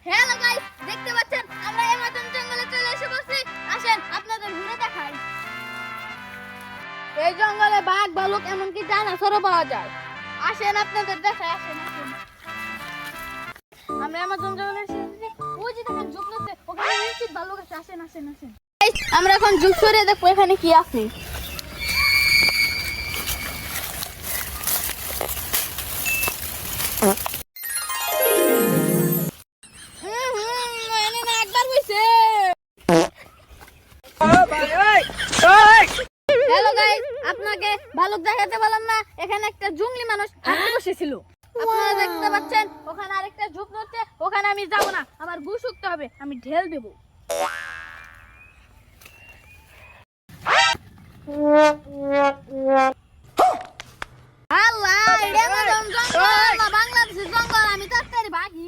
Hello guys, দেখতে পাচ্ছেন আমরা অ্যামাজন জঙ্গলে চলে এসে বসছি। আসেন আপনাদের ঘুরে দেখাই। এই জঙ্গলে বাঘ, ভালুক এমনকি ডাইনোসরও পাওয়া যায়। আসেন আপনাদের দেখাই, আসেন আসেন। আমরা অ্যামাজন জঙ্গলে এসে বসছি। ওই যে দেখেন ঝুঁকতেছে, ওখানে নিশ্চিত ভালুক আছে। আসেন আসেন আসেন। Guys, আমরা এখন ঝুঁক সরে দেখবো এখানে কি আছে। হ্যালো গাইস, আপনাকে ভালুক দেখাতে পারলাম না। এখানে একটা জঙ্গলি মানুষ হাঁটতে বসেছিল। আপনারা দেখতে পাচ্ছেন ওখানে আরেকটা ঝোপ নড়ছে। ওখানে আমি যাব না, আমার গু শুকতে হবে, আমি ঢেল দেব। আল্লাহ, এটা আমার জঙ্গল না বাংলাদেশের জঙ্গল, আমি তাড়াতাড়ি ভাগি।